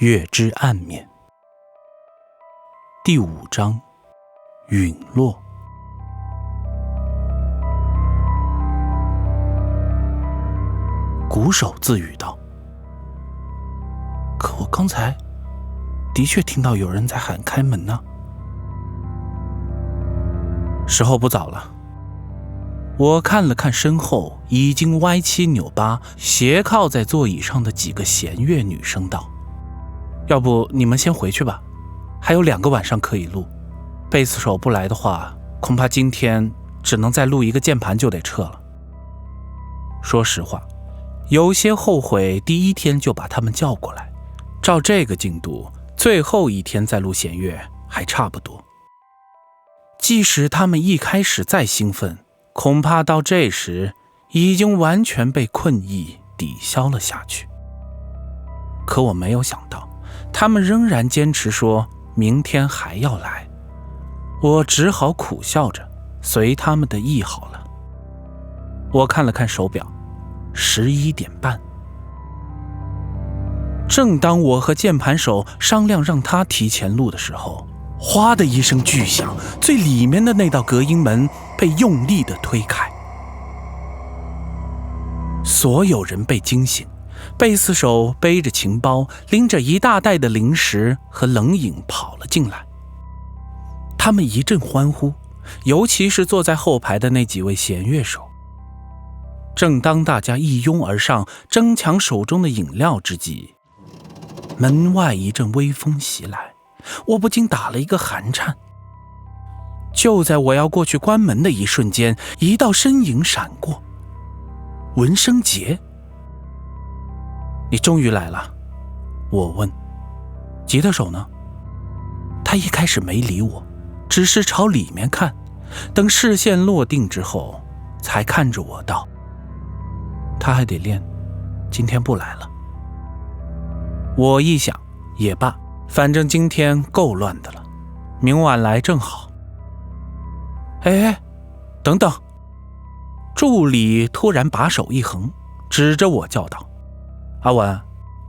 月之暗面。第5章，陨落。鼓手自语道：可我刚才的确听到有人在喊开门呢。时候不早了。我看了看身后已经歪七扭八斜靠在座椅上的几个弦乐女生道：要不你们先回去吧，还有2个晚上可以录。贝斯手不来的话，恐怕今天只能再录一个键盘就得撤了。说实话，有些后悔第1天就把他们叫过来，照这个进度，最后1天再录弦乐还差不多。即使他们一开始再兴奋，恐怕到这时已经完全被困意抵消了下去。可我没有想到，他们仍然坚持说明天还要来，我只好苦笑着随他们的意好了。我看了看手表，11点半。正当我和键盘手商量让他提前录的时候，哗的一声巨响，最里面的那道隔音门被用力地推开，所有人被惊醒。贝斯手背着琴包，拎着一大袋的零食和冷饮跑了进来。他们一阵欢呼，尤其是坐在后排的那几位弦乐手。正当大家一拥而上争抢手中的饮料之际，门外一阵微风袭来，我不禁打了一个寒颤。就在我要过去关门的一瞬间，一道身影闪过，文生杰。你终于来了，我问。吉他手呢？他一开始没理我，只是朝里面看，等视线落定之后才看着我道：他还得练，今天不来了。我一想也罢，反正今天够乱的了，明晚来正好。哎，等等！助理突然把手一横，指着我叫道：阿文，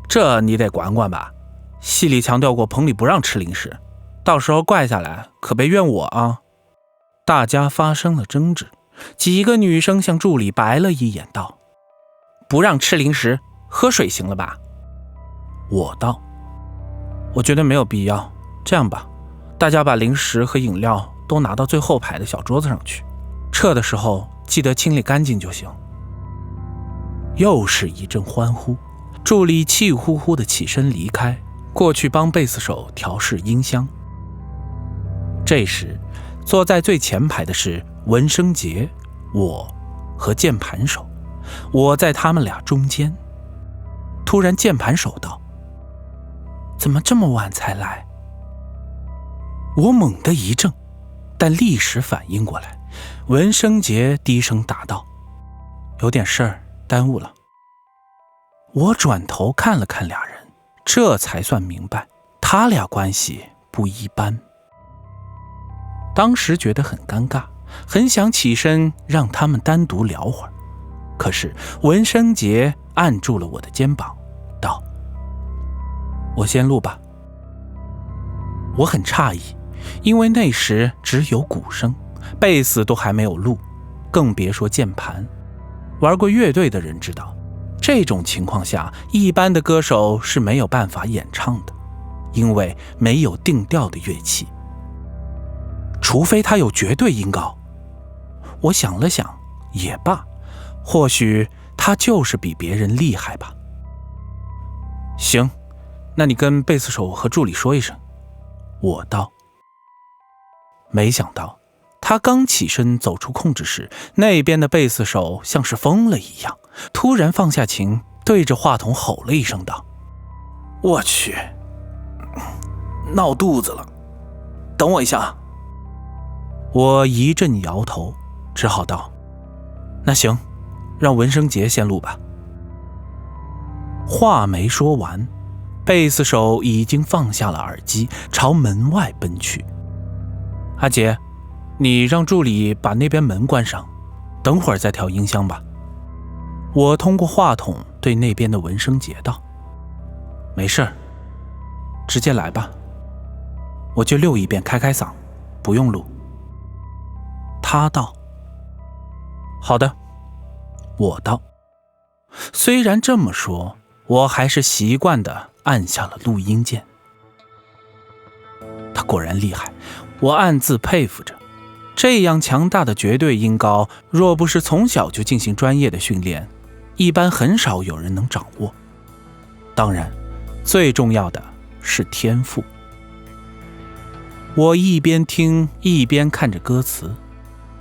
这你得管管吧，戏里强调过棚里不让吃零食，到时候怪下来可别怨我啊。大家发生了争执，几个女生向助理白了一眼道：不让吃零食，喝水行了吧？我道：我觉得没有必要，这样吧，大家把零食和饮料都拿到最后排的小桌子上去，撤的时候记得清理干净就行。又是一阵欢呼，助理气呼呼地起身离开，过去帮贝斯手调试音箱。这时坐在最前排的是文生杰、我和键盘手，我在他们俩中间。突然键盘手道：怎么这么晚才来？我猛地一怔，但立时反应过来，文生杰低声答道：有点事儿耽误了。我转头看了看俩人，这才算明白他俩关系不一般。当时觉得很尴尬，很想起身让他们单独聊会儿，可是文生杰按住了我的肩膀道：我先录吧。我很诧异，因为那时只有鼓声，贝斯都还没有录，更别说键盘。玩过乐队的人知道，这种情况下一般的歌手是没有办法演唱的，因为没有定调的乐器，除非他有绝对音高。我想了想也罢，或许他就是比别人厉害吧。行，那你跟贝斯手和助理说一声，我道。没想到他刚起身走出控制室，那边的贝斯手像是疯了一样，突然放下琴，对着话筒吼了一声道：我去，闹肚子了，等我一下。我一阵摇头，只好道：那行，让文生杰先录吧。话没说完，贝斯手已经放下了耳机，朝门外奔去。阿杰，你让助理把那边门关上，等会儿再调音箱吧。我通过话筒对那边的文生杰道：没事儿，直接来吧，我就溜一遍开嗓，不用录。他道。好的，我道。虽然这么说，我还是习惯地按下了录音键。他果然厉害，我暗自佩服着。这样强大的绝对音高，若不是从小就进行专业的训练，一般很少有人能掌握。当然，最重要的是天赋。我一边听一边看着歌词，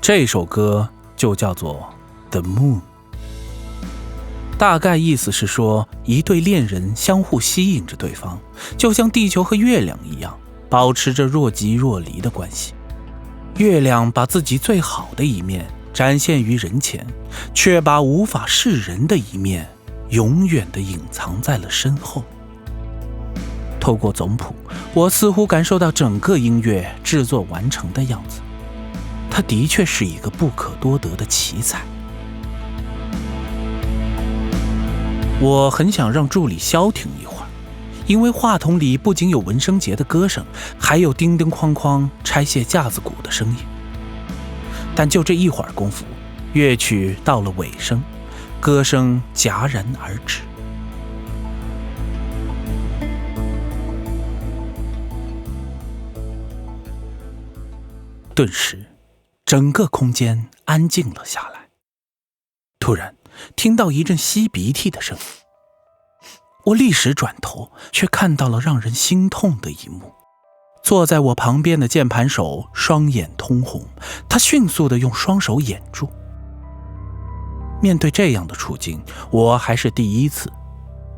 这首歌就叫做《The Moon》，大概意思是说，一对恋人相互吸引着对方，就像地球和月亮一样，保持着若即若离的关系。月亮把自己最好的一面展现于人前，却把无法示人的一面永远地隐藏在了身后。透过总谱，我似乎感受到整个音乐制作完成的样子。它的确是一个不可多得的奇才。我很想让助理消停一会儿，因为话筒里不仅有文生杰的歌声，还有叮叮哐哐拆卸架子鼓的声音。但就这一会儿功夫，乐曲到了尾声，歌声戛然而止。顿时，整个空间安静了下来。突然，听到一阵吸鼻涕的声音，我立时转头，却看到了让人心痛的一幕。坐在我旁边的键盘手双眼通红，他迅速地用双手掩住。面对这样的处境，我还是第一次，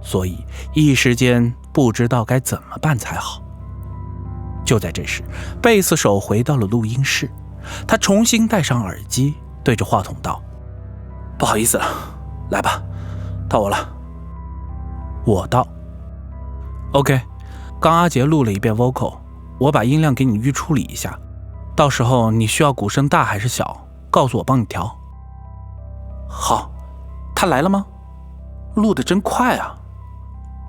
所以一时间不知道该怎么办才好。就在这时，贝斯手回到了录音室，他重新戴上耳机，对着话筒道：不好意思了，来吧，到我了。我道 OK， 刚阿杰录了一遍 vocal， 我把音量给你预处理一下，到时候你需要鼓声大还是小，告诉我帮你调。好，他来了吗？录得真快啊。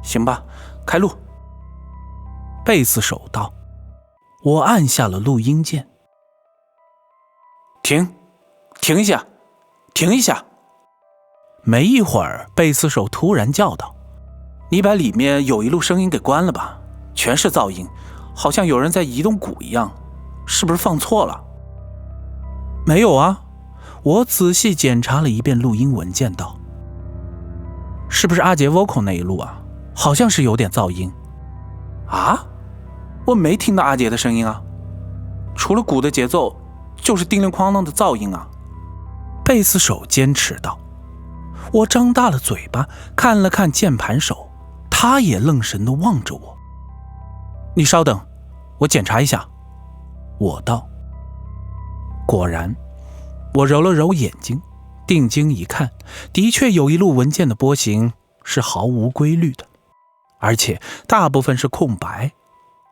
行吧，开录。贝斯手道。我按下了录音键。停一下，停一下。没一会儿，贝斯手突然叫道：你把里面有一路声音给关了吧，全是噪音，好像有人在移动鼓一样，是不是放错了？没有啊，我仔细检查了一遍录音文件道：是不是阿杰 vocal 那一路啊？好像是有点噪音。啊？我没听到阿杰的声音啊，除了鼓的节奏，就是叮铃哐啷的噪音啊。贝斯手坚持道。我张大了嘴巴，看了看键盘手，他也愣神地望着我。你稍等，我检查一下。我道。果然，我揉了揉眼睛，定睛一看，的确有一路文件的波形是毫无规律的，而且大部分是空白。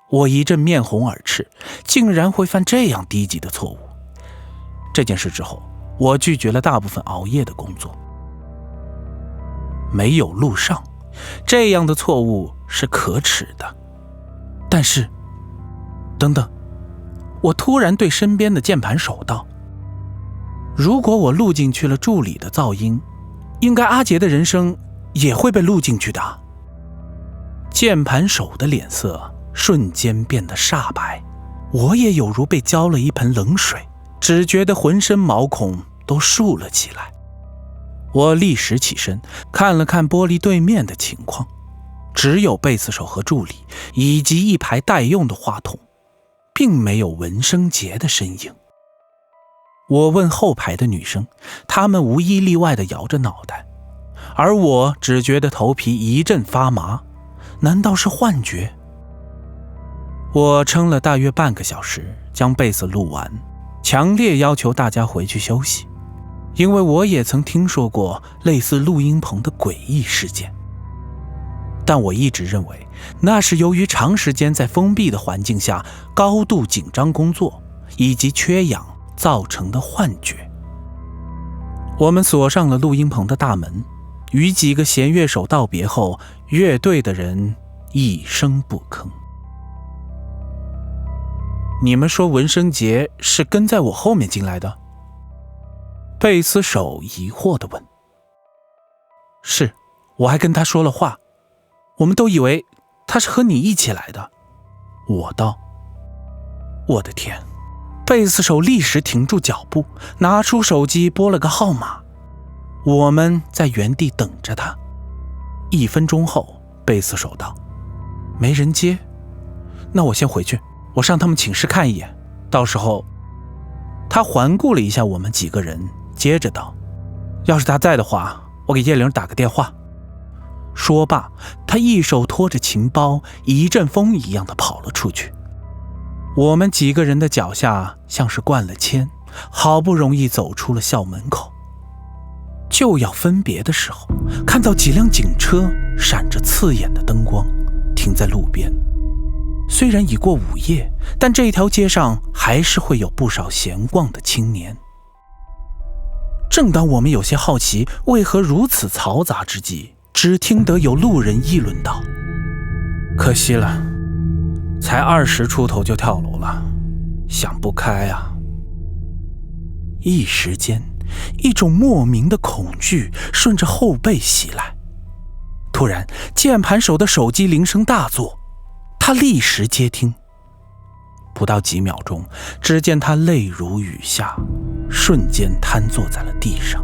我一阵面红耳赤，竟然会犯这样低级的错误。这件事之后，我拒绝了大部分熬夜的工作。没有录上，这样的错误是可耻的。但是，等等，我突然对身边的键盘手道：如果我录进去了助理的噪音，应该阿杰的人声也会被录进去的。键盘手的脸色瞬间变得煞白，我也有如被浇了一盆冷水，只觉得浑身毛孔都竖了起来。我立时起身，看了看玻璃对面的情况，只有贝斯手和助理，以及一排待用的话筒，并没有文生杰的身影。我问后排的女生，她们无一例外地摇着脑袋，而我只觉得头皮一阵发麻，难道是幻觉？我撑了大约半个小时，将贝斯录完，强烈要求大家回去休息，因为我也曾听说过类似录音棚的诡异事件。但我一直认为，那是由于长时间在封闭的环境下高度紧张工作以及缺氧造成的幻觉。我们锁上了录音棚的大门，与几个弦乐手道别后，乐队的人一声不吭。你们说文生杰是跟在我后面进来的？贝斯手疑惑地问。是，我还跟他说了话，我们都以为他是和你一起来的。我道。我的天！贝斯手立时停住脚步，拿出手机拨了个号码。我们在原地等着他。1分钟后，贝斯手道：没人接，那我先回去，我上他们寝室看一眼，到时候……他环顾了一下我们几个人，接着道：要是他在的话，我给叶玲打个电话。说罢，他一手拖着琴包，一阵风一样的跑了出去。我们几个人的脚下像是灌了铅，好不容易走出了校门口。就要分别的时候，看到几辆警车闪着刺眼的灯光停在路边。虽然已过午夜，但这条街上还是会有不少闲逛的青年。正当我们有些好奇为何如此嘈杂之际，只听得有路人议论道：可惜了，才20出头就跳楼了，想不开啊。一时间，一种莫名的恐惧顺着后背袭来。突然，键盘手的手机铃声大作，他立时接听。不到几秒钟，只见他泪如雨下，瞬间瘫坐在了地上。